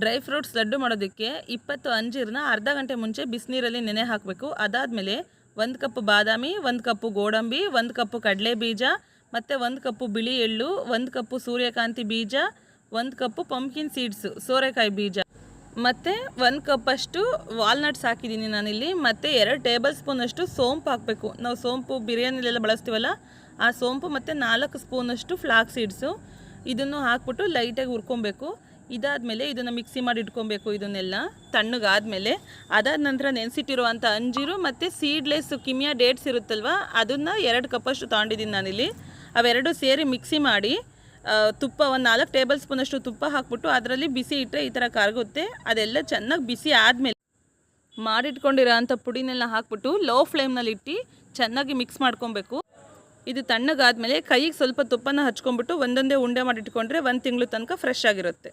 Dry fruits laddu ಮಾಡೋದಕ್ಕೆ 20 ಅಂಜೀರನ್ನ ಅರ್ಧ ಗಂಟೆ ಮುಂಚೆ ಬಿಸಿನೀರಲ್ಲಿ ನೆನೆ ಹಾಕಬೇಕು. ಅದಾದಮೇಲೆ 1 ಕಪ್ ಬಾದಾಮಿ, 1 ಕಪ್ಪು ಗೋಡಂಬಿ, 1 ಕಪ್ಪು ಕಡಲೆ ಬೀಜ ಮತ್ತು 1 ಕಪ್ಪು ಬಿಳಿ ಎಳ್ಳು, 1 ಕಪ್ಪು ಸೂರ್ಯಕಾಂತಿ ಬೀಜ, 1 ಕಪ್ಪು ಪಂಪ್ಕಿನ್ ಸೀಡ್ಸು ಸೋರೆಕಾಯಿ ಬೀಜ ಮತ್ತು 1 ಕಪ್ಪಷ್ಟು ವಾಲ್ನಟ್ಸ್ ಹಾಕಿದ್ದೀನಿ ನಾನಿಲ್ಲಿ. ಮತ್ತು 2 ಟೇಬಲ್ ಸ್ಪೂನಷ್ಟು ಸೋಂಪು ಹಾಕಬೇಕು. ನಾವು ಸೋಂಪು ಬಿರಿಯಾನಿಲೆಲ್ಲ ಬಳಸ್ತೀವಲ್ಲ ಆ ಸೋಂಪು ಮತ್ತು 4 ಸ್ಪೂನಷ್ಟು ಫ್ಲಾಕ್ ಸೀಡ್ಸು ಇದನ್ನು ಹಾಕ್ಬಿಟ್ಟು ಲೈಟಾಗಿ ಹುರ್ಕೊಬೇಕು. ಇದಾದಮೇಲೆ ಇದನ್ನು ಮಿಕ್ಸಿ ಮಾಡಿ ಇಟ್ಕೊಬೇಕು. ಇದನ್ನೆಲ್ಲ ತಣ್ಣಗಾದಮೇಲೆ ಅದಾದ ನಂತರ ನೆನೆಸಿಟ್ಟಿರುವಂಥ ಅಂಜೀರು ಮತ್ತು ಸೀಡ್ಲೆಸ್ ಕಿಮಿಯಾ ಡೇಟ್ಸ್ ಇರುತ್ತಲ್ವ ಅದನ್ನು 2 ಕಪ್ಪಷ್ಟು ತೊಗೊಂಡಿದ್ದೀನಿ ನಾನಿಲ್ಲಿ. ಅವೆರಡು ಸೇರಿ ಮಿಕ್ಸಿ ಮಾಡಿ ತುಪ್ಪ 4 ಟೇಬಲ್ ಸ್ಪೂನಷ್ಟು ತುಪ್ಪ ಹಾಕ್ಬಿಟ್ಟು ಅದರಲ್ಲಿ ಬಿಸಿ ಇಟ್ಟರೆ ಈ ಥರ ಕರಗುತ್ತೆ. ಅದೆಲ್ಲ ಚೆನ್ನಾಗಿ ಬಿಸಿ ಆದಮೇಲೆ ಮಾಡಿಟ್ಕೊಂಡಿರೋ ಅಂಥ ಪುಡಿನೆಲ್ಲ ಹಾಕ್ಬಿಟ್ಟು ಲೋ ಫ್ಲೇಮ್ನಲ್ಲಿ ಇಟ್ಟು ಚೆನ್ನಾಗಿ ಮಿಕ್ಸ್ ಮಾಡ್ಕೊಬೇಕು. ಇದು ತಣ್ಣಗಾದಮೇಲೆ ಕೈಗೆ ಸ್ವಲ್ಪ ತುಪ್ಪನ ಹಚ್ಕೊಂಡ್ಬಿಟ್ಟು ಒಂದೊಂದೇ ಉಂಡೆ ಮಾಡಿಟ್ಕೊಂಡ್ರೆ 1 ತಿಂಗಳು ತನಕ ಫ್ರೆಶ್ ಆಗಿರುತ್ತೆ.